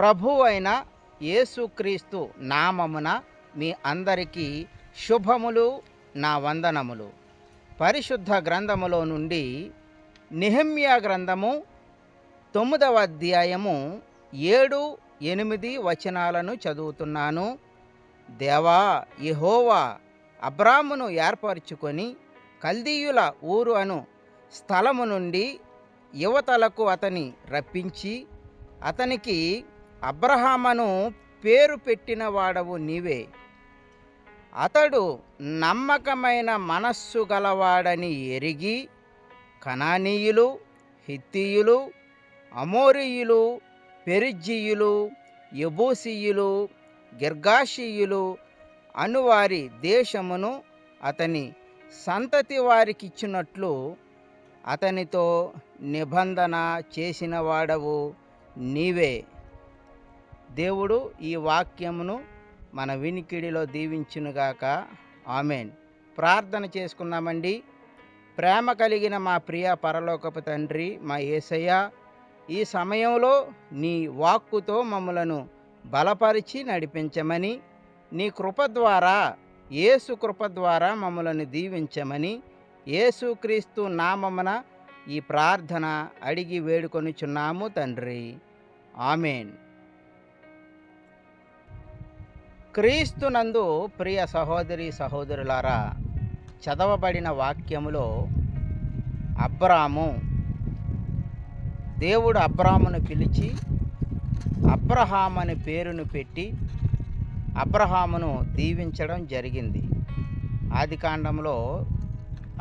ప్రభువైన యేసుక్రీస్తు నామమున మీ అందరికీ శుభములు, నా వందనములు. పరిశుద్ధ గ్రంథములో నుండి నెహెమ్యా గ్రంథము 9వ అధ్యాయము 7, 8 వచనాలను చదువుతున్నాను. దేవా యెహోవా అబ్రామును ఏర్పరచుకొని కల్దీయుల ఊరు అను స్థలము నుండి యువతలకు అతని రప్పించి అతనికి అబ్రహామను పేరు పెట్టిన వాడవు నీవే. అతడు నమ్మకమైన మనస్సు గలవాడని ఎరిగి కనానీయులు, హిత్తీయులు, అమోరీయులు, పెరిజ్జీయులు, యెబూసీయులు, గిర్గాషీయులు అనువారి దేశమును అతని సంతతి వారికిచ్చినట్లు అతనితో నిబంధన చేసిన వాడవు నీవే. దేవుడు ఈ వాక్యమును మన వినికిడిలో దీవించునుగాక. ఆమెన్. ప్రార్థన చేసుకుందామండి. ప్రేమ కలిగిన మా ప్రియ పరలోకపు తండ్రి, మా యేసయ్య, ఈ సమయంలో నీ వాక్కుతో మమ్మలను బలపరిచి నడిపించమని, నీ కృప ద్వారా, యేసు కృప ద్వారా మమ్మలను దీవించమని యేసుక్రీస్తు నామమున ఈ ప్రార్థన అడిగి వేడుకొనుచున్నాము తండ్రి. ఆమెన్. క్రీస్తునందు ప్రియ సహోదరి సహోదరులారా, చదవబడిన వాక్యములో దేవుడు అబ్రామును పిలిచి అబ్రహాము అనే పేరును పెట్టి అబ్రహామును దీవించడం జరిగింది. ఆదికాండంలో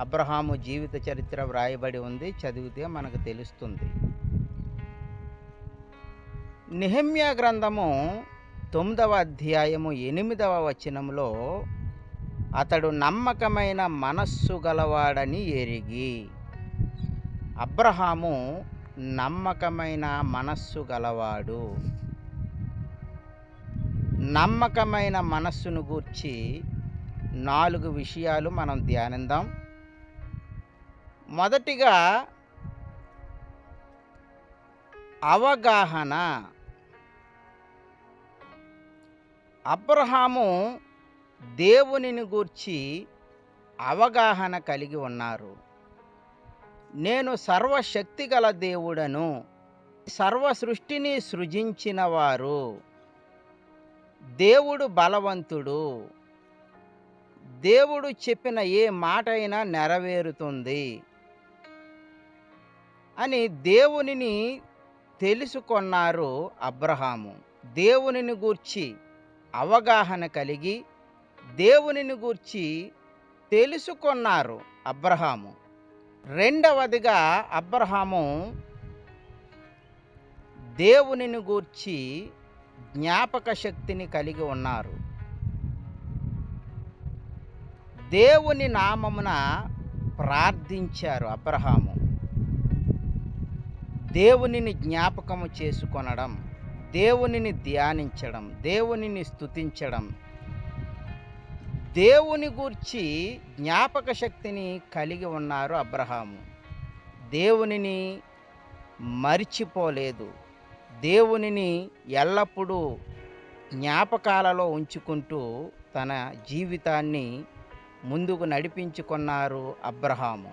అబ్రహాము జీవిత చరిత్ర వ్రాయబడి ఉంది. చదివితే మనకు తెలుస్తుంది. నెహెమ్యా గ్రంథము 9వ అధ్యాయము 8వ వచనంలో అతడు నమ్మకమైన మనస్సు గలవాడని ఎరిగి. అబ్రహాము నమ్మకమైన మనస్సు గలవాడు. నమ్మకమైన మనస్సును గూర్చి 4 విషయాలు మనం ధ్యానిద్దాం. మొదటిగా అవగాహన. అబ్రహాము దేవునిని గూర్చి అవగాహన కలిగి ఉన్నారు. నేను సర్వశక్తిగల దేవుడను, సర్వ సృష్టిని సృజించిన వారు, దేవుడు బలవంతుడు, దేవుడు చెప్పిన ఏ మాట అయినా నెరవేరుతుంది అని దేవునిని తెలుసుకొన్నారు అబ్రహాము. దేవునిని గూర్చి అవగాహన కలిగి దేవునిని గూర్చి తెలుసుకొన్నారు అబ్రహాము. రెండవదిగా అబ్రహాము దేవునిని గూర్చి జ్ఞాపక శక్తిని కలిగి ఉన్నారు. దేవుని నామమున ప్రార్థించారు అబ్రహాము. దేవునిని జ్ఞాపకము చేసుకొనడం, దేవునిని ధ్యానించడం, దేవునిని స్తుతించడం, దేవుని గూర్చి జ్ఞాపక శక్తిని కలిగి ఉన్నారు అబ్రహాము. దేవునిని మరిచిపోలేదు. దేవునిని ఎల్లప్పుడూ జ్ఞాపకాలలో ఉంచుకుంటూ తన జీవితాన్ని ముందుకు నడిపించుకున్నారు అబ్రహాము.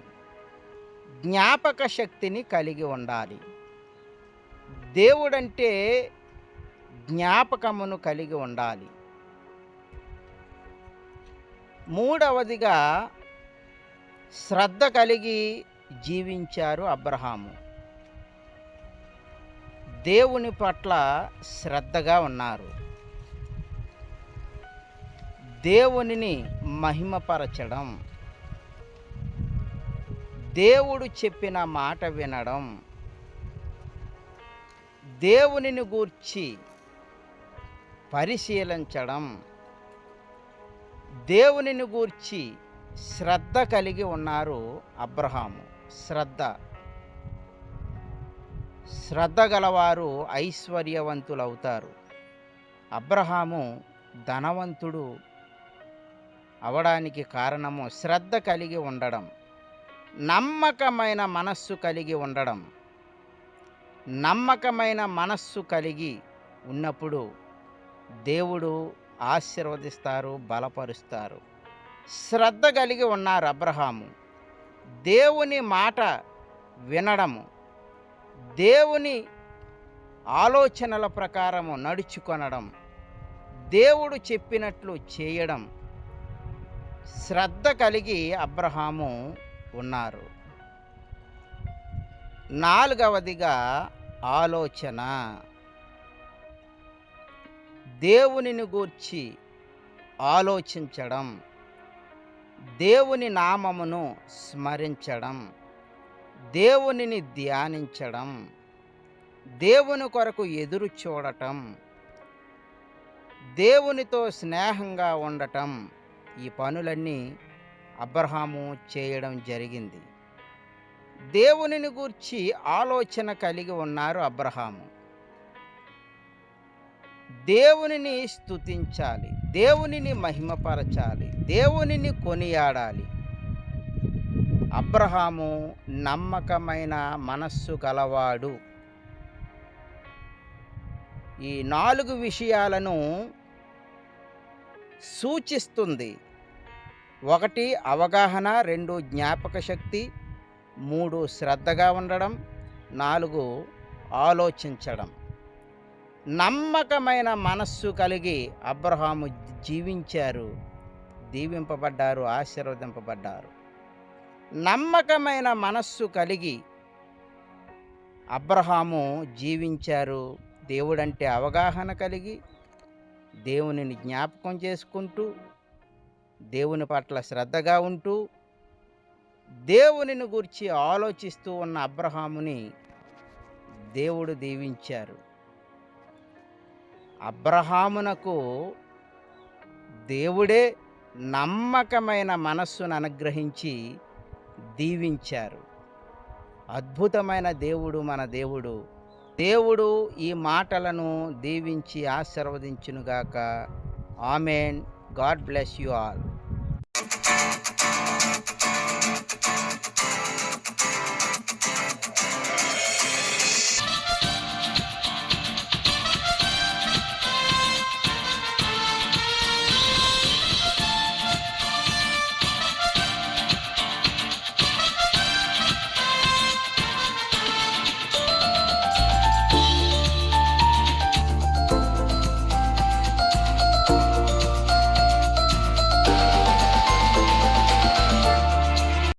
జ్ఞాపక శక్తిని కలిగి ఉండాలి. దేవుడంటే జ్ఞాపకమును కలిగి ఉండాలి. మూడవదిగా శ్రద్ధ కలిగి జీవించారు అబ్రహాము. దేవుని పట్ల శ్రద్ధగా ఉన్నారు. దేవునిని మహిమపరచడం, దేవుడు చెప్పిన మాట వినడం, దేవునిని గూర్చి పరిశీలించడం, దేవునిని గూర్చి శ్రద్ధ కలిగి ఉన్నారు అబ్రహాము. శ్రద్ధ గలవారు ఐశ్వర్యవంతులవుతారు. అబ్రహాము ధనవంతుడు అవడానికి కారణము శ్రద్ధ కలిగి ఉండడం, నమ్మకమైన మనస్సు కలిగి ఉండడం. నమ్మకమైన మనస్సు కలిగి ఉన్నప్పుడు దేవుడు ఆశీర్వదిస్తారు, బలపరుస్తారు. శ్రద్ధ కలిగి ఉన్నారు అబ్రహాము. దేవుని మాట వినడము, దేవుని ఆలోచనల ప్రకారము నడుచుకొనడం, దేవుడు చెప్పినట్లు చేయడం, శ్రద్ధ కలిగి అబ్రహాము ఉన్నారు. నాలుగవదిగా ఆలోచన. దేవునిని గూర్చి ఆలోచించడం, దేవుని నామమును స్మరించడం, దేవునిని ధ్యానించడం, దేవుని కొరకు ఎదురు చూడటం, దేవునితో స్నేహంగా ఉండటం, ఈ పనులన్నీ అబ్రహాము చేయడం జరిగింది. దేవునిని గూర్చి ఆలోచన కలిగి ఉన్నారు అబ్రహాము. దేవునిని స్తుతించాలి, దేవునిని మహిమపరచాలి, దేవునిని కొనియాడాలి. అబ్రహాము నమ్మకమైన మనస్సు గలవాడు. ఈ 4 విషయాలను సూచిస్తుంది. 1 అవగాహన, 2 జ్ఞాపక శక్తి, 3 శ్రద్ధగా ఉండడం, 4 ఆలోచించడం. నమ్మకమైన మనస్సు కలిగి అబ్రహాము జీవించారు, దీవింపబడ్డారు, ఆశీర్వదింపబడ్డారు. నమ్మకమైన మనస్సు కలిగి అబ్రహాము జీవించారు. దేవుడంటే అవగాహన కలిగి, దేవునిని జ్ఞాపకం చేసుకుంటూ, దేవుని పట్ల శ్రద్ధగా ఉంటూ, దేవునిని గురించి ఆలోచిస్తూ ఉన్న అబ్రహాముని దేవుడు దీవించారు. అబ్రహామునకు దేవుడే నమ్మకమైన మనస్సును అనుగ్రహించి దీవించారు. అద్భుతమైన దేవుడు మన దేవుడు. దేవుడు ఈ మాటలను దీవించి ఆశీర్వదించునుగాక. ఆమేన్. God bless you all.